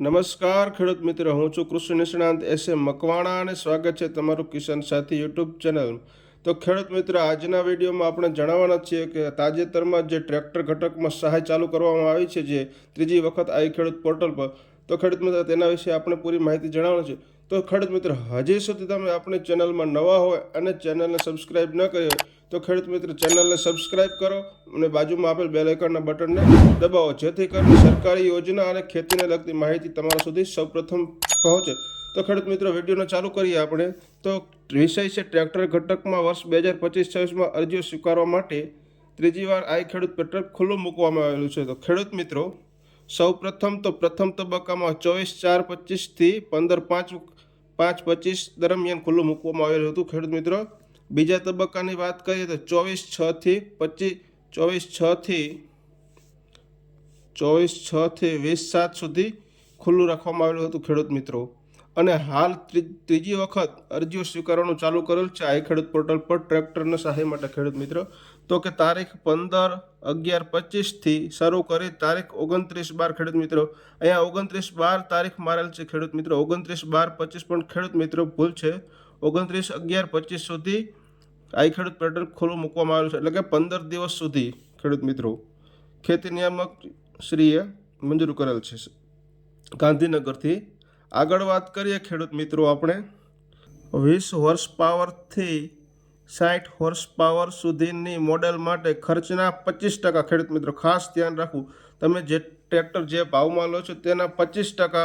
નમસ્કાર ખેડૂત મિત્ર, હું છું કૃષિ નિષ્ણાંત એસ એમ મકવાણા અને સ્વાગત છે તમારું કિસાન સાથી યુટ્યુબ ચેનલ. તો ખેડૂત મિત્ર, આજના વિડીયોમાં આપણે જણાવવાના છીએ કે તાજેતરમાં જે ટ્રેક્ટર ઘટકમાં સહાય ચાલુ કરવામાં આવી છે, જે ત્રીજી વખત આવી ખેડૂત પોર્ટલ પર, તો ખેડૂત મિત્ર તેના વિશે આપણે પૂરી માહિતી જણાવવાની છે. તો ખેડૂત મિત્ર, હજી સુધી તમે આપણી ચેનલમાં નવા હોય અને ચેનલને સબસ્ક્રાઇબ ન કરી હોય તો ખેડૂત મિત્ર ચેનલને સબસ્ક્રાઇબ કરો અને બાજુમાં આપેલ બેલ આઇકનના બટનને દબાવો, જેથી કરીને સરકારી યોજના અને ખેતીને લગતી માહિતી તમારા સુધી સૌપ્રથમ પહોંચે. તો ખેડૂત મિત્રો, વિડીયોને ચાલુ કરીએ આપણે. તો વિષય છે ટ્રેક્ટર ઘટકમાં વર્ષ 2025-26માં અરજીઓ સ્વીકારવા માટે ત્રીજી વાર આઈ ખેડૂત પોર્ટલ ખુલ્લું મૂકવામાં આવેલું છે. તો ખેડૂત મિત્રો, પ્રથમ તબક્કામાં 24/4/25થી 15/5/25 દરમિયાન ખુલ્લું મૂકવામાં આવેલું હતું. ખેડૂત મિત્રો, બીજા તબક્કાની વાત કરીએ તો 24/6થી 20/7 સુધી ખુલ્લું રાખવામાં આવેલું હતું. ખેડૂત મિત્રો, અને હાલ ત્રીજી વખત અરજીઓ સ્વીકારવાનું ચાલુ કરેલ છે આ ખેડૂત પોર્ટલ પર ટ્રેક્ટરના સહાય માટે. ખેડૂત મિત્રો, તો કે તારીખ 15/11/25થી શરૂ કરી તારીખ 29/12. ખેડૂત મિત્રો, અહીંયા 29/12 તારીખ મારેલ છે. ખેડૂત મિત્રો, 29/12/25 પણ ખેડૂત મિત્રો ભૂલ છે, 29/11/25 સુધી આ ખેડૂત પોર્ટલ ખુલ્લું મૂકવામાં આવેલું છે, એટલે કે 15 દિવસ સુધી ખેડૂત મિત્રો ખેતી નિયામક શ્રીએ મંજૂર કરેલ છે ગાંધીનગરથી. આગળ વાત કરીએ ખેડૂત મિત્રો, આપણે 20 હોર્સ પાવરથી 60 હોર્સ પાવર સુધીની મોડેલ માટે ખર્ચના 25%. ખેડૂત મિત્રો, ખાસ ધ્યાન રાખવું, તમે જે ટ્રેક્ટર જે ભાવમાં લો છો તેના 25%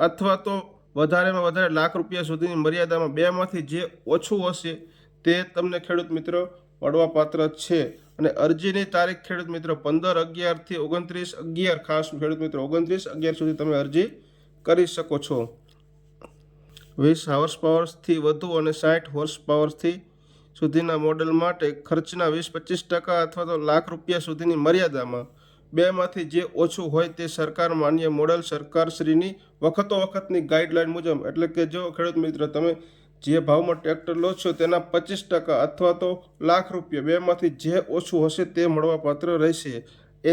અથવા તો વધારેમાં વધારે ₹1,00,000 સુધીની મર્યાદામાં બેમાંથી જે ઓછું હશે તે તમને ખેડૂત મિત્રો મળવાપાત્ર છે. અને અરજીની તારીખ ખેડૂત મિત્રો 15/11થી 29/11, ખાસ ખેડૂત મિત્રો 29/11 સુધી તમે અરજી કરી શકો છો. 20 હોર્સ પાવરથી વધુ અને 60 હોર્સ પાવરથી સુધીના મોડેલ માટે ખર્ચના 20-25% અથવા તો ₹1,00,000 સુધીની મર્યાદામાં બેમાંથી જે ઓછું હોય તે સરકાર માન્ય મોડેલ સરકારશ્રીની વખતોવખતની ગાઈડલાઇન મુજબ, એટલે કે જો ખેડૂત મિત્ર તમે જે ભાવમાં ટ્રેક્ટર લો છો તેના 25% અથવા તો ₹1,00,000 બેમાંથી જે ઓછું હશે તે મળવાપાત્ર રહેશે.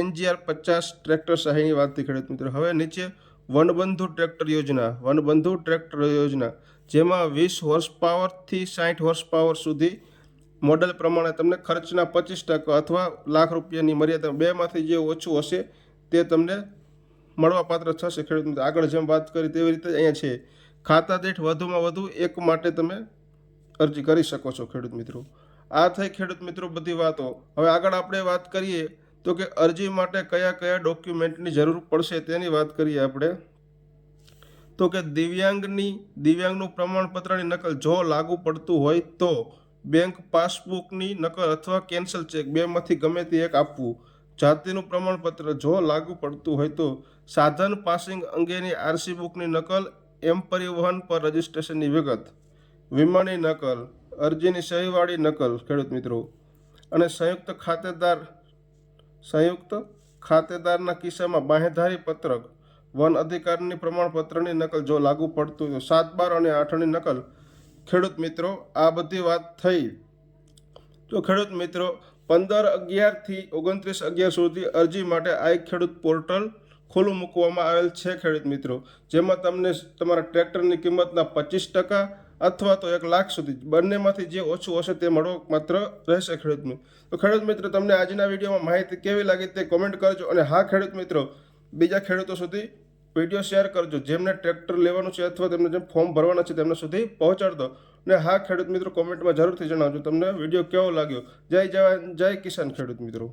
NGR 50 ટ્રેક્ટર સહાયની વાત થઈ ખેડૂત મિત્રો. હવે નીચે વનબંધુ ટ્રેક્ટર યોજના, જેમાં 20 હોર્સ પાવરથી 60 હોર્સ પાવર સુધી મોડેલ પ્રમાણે તમને ખર્ચના 25% અથવા ₹1,00,000ની મર્યાદા બેમાંથી જે ઓછું હશે તે તમને મળવાપાત્ર થશે. ખેડૂત મિત્રો, આગળ જેમ વાત કરી તેવી રીતે અહીંયા છે, ખાતા દીઠ વધુમાં વધુ એક માટે તમે અરજી કરી શકો છો. ખેડૂત મિત્રો, આ થઈ ખેડૂત મિત્રો બધી વાતો. હવે આગળ આપણે વાત કરીએ તો કે અરજી માટે કયા કયા ડોક્યુમેન્ટની જરૂર પડશે તેની વાત કરીએ આપણે. તો કે દિવ્યાંગનું પ્રમાણપત્રની નકલ જો લાગુ પડતું હોય તો, બેંક પાસબુકની નકલ અથવા કેન્સલ ચેક બેમાંથી ગમે તે એક આપવું. જાતિનું પ્રમાણપત્ર જો લાગુ પડતું હોય તો, સાધન પાસિંગ અંગેની RC બુકની નકલ, એમ પરિવહન પર રજિસ્ટ્રેશનની વિગત, વીમાની નકલ, અરજીની સહીવાળી નકલ. ખેડૂત મિત્રો, અને સંયુક્ત ખાતેદારના કિસ્સામાં બાંહેધરી પત્રક, વન અધિકારીની પ્રમાણપત્રની નકલ જો લાગુ પડતું હોય તો 7/12 અને 8ની નકલ. ખેડૂત મિત્રો, આ બધી વાત થઈ. તો ખેડૂત મિત્રો, 15/11થી 29/11 સુધી અરજી માટે આ ખેડૂત પોર્ટલ ખુલ્લું મૂકવામાં આવેલ છે. ખેડૂત મિત્રો, જેમાં તમને તમારા ટ્રેક્ટરની કિંમતના 25% અથવા તો ₹1,00,000 સુધી બંનેમાંથી જે ઓછું હશે તે મળવાપાત્ર રહેશે. ખેડૂત મિત્રો, તો ખેડૂત મિત્રો તમને આજના વિડીયોમાં માહિતી કેવી લાગી તે કોમેન્ટ કરજો. અને હા ખેડૂત મિત્રો, બીજા ખેડૂતો સુધી વિડીયો શેર કરજો, જેમને ટ્રેક્ટર લેવાનું છે અથવા તેમને જેમ ફોર્મ ભરવાના છે તેમના સુધી પહોંચાડતો. અને હા ખેડૂત મિત્રો, કોમેન્ટમાં જરૂરથી જણાવજો તમને વિડીયો કેવો લાગ્યો. જય જવાન, જય કિસાન ખેડૂત મિત્રો.